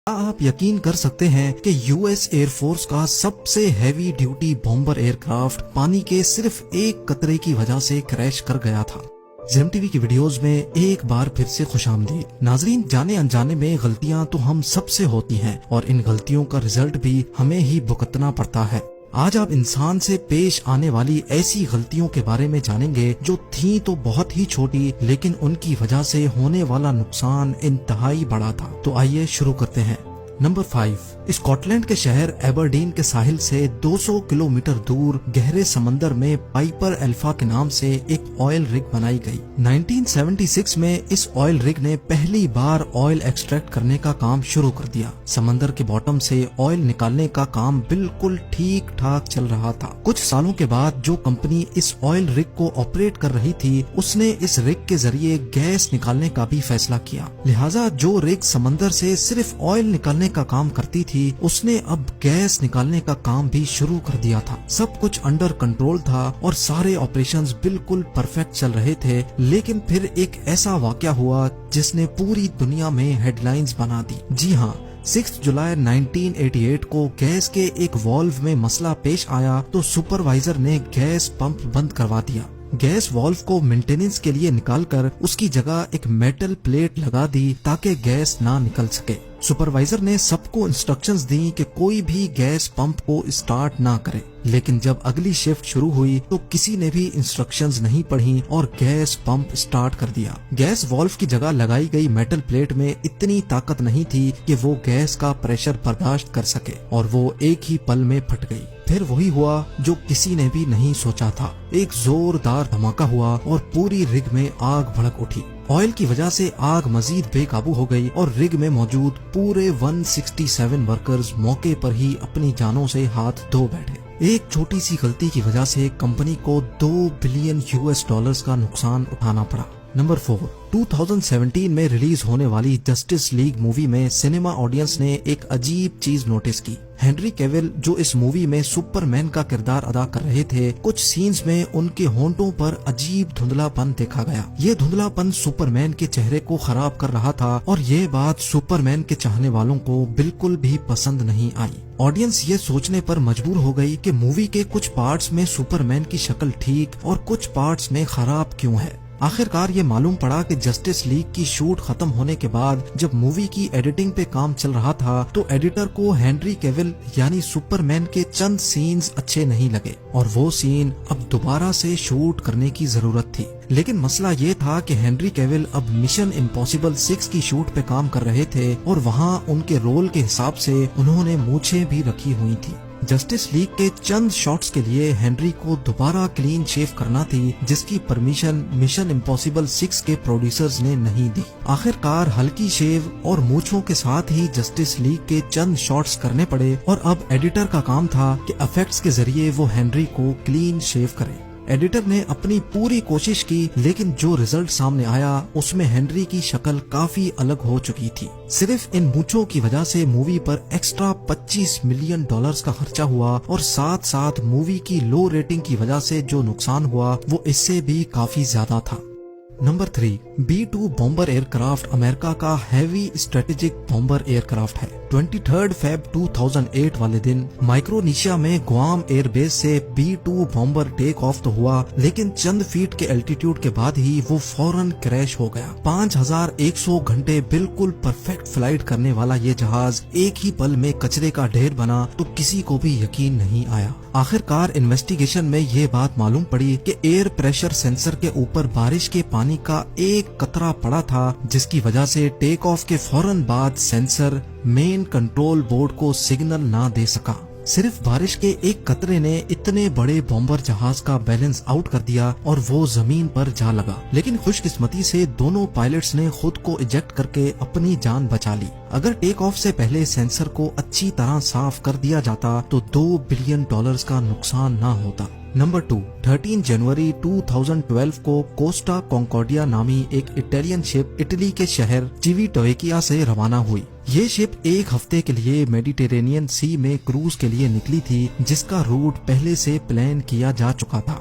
کیا آپ یقین کر سکتے ہیں کہ یو ایس ایئر فورس کا سب سے heavy duty bomber year craft پانی کے صرف ایک قطرے کی وجہ سے کریش کر گیا تھا؟ زیم ٹی وی کی ویڈیوز میں ایک بار پھر سے خوش آمدید۔ ناظرین، جانے انجانے میں غلطیاں تو ہم سب سے ہوتی ہیں اور ان غلطیوں کا رزلٹ بھی ہمیں ہی بھگتنا پڑتا ہے۔ آج آپ انسان سے پیش آنے والی ایسی غلطیوں کے بارے میں جانیں گے جو تھیں تو بہت ہی چھوٹی، لیکن ان کی وجہ سے ہونے والا نقصان انتہائی بڑا تھا۔ تو آئیے شروع کرتے ہیں۔ نمبر 5، اسکاٹ لینڈ کے شہر ایبرڈین کے ساحل سے 200 کلومیٹر دور گہرے سمندر میں پائپر الفا کے نام سے ایک آئل رگ بنائی گئی۔ 1976 میں اس آئل رگ نے پہلی بار آئل ایکسٹریکٹ کرنے کا کام شروع کر دیا۔ سمندر کے باٹم سے آئل نکالنے کا کام بالکل ٹھیک ٹھاک چل رہا تھا۔ کچھ سالوں کے بعد جو کمپنی اس آئل رگ کو آپریٹ کر رہی تھی، اس نے اس رگ کے ذریعے گیس نکالنے کا بھی فیصلہ کیا۔ لہٰذا جو رگ سمندر سے صرف آئل نکالنے کا کام کرتی تھی، اس نے اب گیس نکالنے کا کام بھی شروع کر دیا تھا۔ سب کچھ انڈر کنٹرول تھا اور سارے آپریشنز بالکل پرفیکٹ چل رہے تھے، لیکن پھر ایک ایسا واقعہ ہوا جس نے پوری دنیا میں ہیڈ لائنز بنا دی۔ جی ہاں، 6 جولائی 1988 کو گیس کے ایک والو میں مسئلہ پیش آیا تو سپروائزر نے گیس پمپ بند کروا دیا۔ گیس والو کو مینٹیننس کے لیے نکال کر اس کی جگہ ایک میٹل پلیٹ لگا دی تاکہ گیس نہ نکل سکے۔ سپروائزر نے سب کو انسٹرکشنز دی کہ کوئی بھی گیس پمپ کو اسٹارٹ نہ کرے، لیکن جب اگلی شفٹ شروع ہوئی تو کسی نے بھی انسٹرکشنز نہیں پڑھی اور گیس پمپ اسٹارٹ کر دیا۔ گیس والو کی جگہ لگائی گئی میٹل پلیٹ میں اتنی طاقت نہیں تھی کہ وہ گیس کا پریشر برداشت کر سکے اور وہ ایک ہی پل میں پھٹ گئی۔ پھر وہی ہوا جو کسی نے بھی نہیں سوچا تھا، ایک زوردار دھماکہ ہوا اور پوری رگ میں آگ بھڑک اٹھی۔ آئل کی وجہ سے آگ مزید بے قابو ہو گئی اور رگ میں موجود پورے 167 ورکرز موقع پر ہی اپنی جانوں سے ہاتھ دھو بیٹھے۔ ایک چھوٹی سی غلطی کی وجہ سے کمپنی کو $2 بلین کا نقصان اٹھانا پڑا۔ نمبر 4، 2017 میں ریلیز ہونے والی جسٹس لیگ مووی میں سنیما آڈینس نے ایک عجیب چیز نوٹس کی۔ ہنری کیول جو اس مووی میں سپر مین کا کردار ادا کر رہے تھے، کچھ سینز میں ان کے ہونٹوں پر عجیب دھندلا پن دیکھا گیا۔ یہ دھندلا پن سپر مین کے چہرے کو خراب کر رہا تھا اور یہ بات سپر مین کے چاہنے والوں کو بالکل بھی پسند نہیں آئی۔ آڈینس یہ سوچنے پر مجبور ہو گئی کہ مووی کے کچھ پارٹس میں سپر مین کی شکل ٹھیک اور کچھ پارٹس میں خراب کیوں ہے۔ آخرکار یہ معلوم پڑا کہ جسٹس لیگ کی شوٹ ختم ہونے کے بعد جب مووی کی ایڈیٹنگ پہ کام چل رہا تھا تو ایڈیٹر کو ہنری کیول یعنی سپر مین کے چند سینز اچھے نہیں لگے اور وہ سین اب دوبارہ سے شوٹ کرنے کی ضرورت تھی۔ لیکن مسئلہ یہ تھا کہ ہنری کیول اب مشن امپاسبل 6 کی شوٹ پہ کام کر رہے تھے اور وہاں ان کے رول کے حساب سے انہوں نے مونچھیں بھی رکھی ہوئی تھی۔ جسٹس لیگ کے چند شاٹس کے لیے ہنری کو دوبارہ کلین شیو کرنا تھی، جس کی پرمیشن مشن امپاسبل 6 کے پروڈیوسرز نے نہیں دی۔ آخرکار ہلکی شیو اور مونچھوں کے ساتھ ہی جسٹس لیگ کے چند شاٹس کرنے پڑے اور اب ایڈیٹر کا کام تھا کہ افیکٹس کے ذریعے وہ ہنری کو کلین شیو کرے۔ ایڈیٹر نے اپنی پوری کوشش کی، لیکن جو رزلٹ سامنے آیا اس میں ہنری کی شکل کافی الگ ہو چکی تھی۔ صرف ان مونچھوں کی وجہ سے مووی پر ایکسٹرا $25 ملین کا خرچہ ہوا اور ساتھ ساتھ مووی کی لو ریٹنگ کی وجہ سے جو نقصان ہوا وہ اس سے بھی کافی زیادہ تھا۔ نمبر 3، B-2 بومبر ایئر کرافٹ امریکہ کا ہیوی اسٹریٹجک بومبر ایئر کرافٹ ہے۔ 23 فیب 2008 والے دن مائکرونیشیا میں گوام ایئر بیس سے B-2 بومبر ٹیک آف تو ہوا، لیکن چند فیٹ کے الٹیٹیوڈ کے بعد ہی وہ فوراً کریش ہو گیا۔ 5100 گھنٹے بالکل پرفیکٹ فلائٹ کرنے والا یہ جہاز ایک ہی پل میں کچرے کا ڈھیر بنا تو کسی کو بھی یقین نہیں آیا۔ آخرکار انویسٹیگیشن میں یہ بات معلوم پڑی کہ ایئر پریشر سینسر کے اوپر بارش کے پانی کا ایک قطرہ پڑا تھا، جس کی وجہ سے ٹیک آف کے فوراً بعد سینسر مین کنٹرول بورڈ کو سگنل نہ دے سکا۔ صرف بارش کے ایک قطرے نے اتنے بڑے بومبر جہاز کا بیلنس آؤٹ کر دیا اور وہ زمین پر جا لگا، لیکن خوش قسمتی سے دونوں پائلٹس نے خود کو ایجیکٹ کر کے اپنی جان بچا لی۔ اگر ٹیک آف سے پہلے سینسر کو اچھی طرح صاف کر دیا جاتا تو $2 بلین کا نقصان نہ ہوتا۔ نمبر 2، 13 جنوری 2012 کو کوسٹا کونکورڈیا نامی ایک اٹالین شپ اٹلی کے شہر چیویٹویکیا سے روانہ ہوئی۔ یہ شپ ایک ہفتے کے لیے میڈیٹرینین سی میں کروز کے لیے نکلی تھی، جس کا روٹ پہلے سے پلان کیا جا چکا تھا۔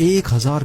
1000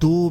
$2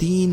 3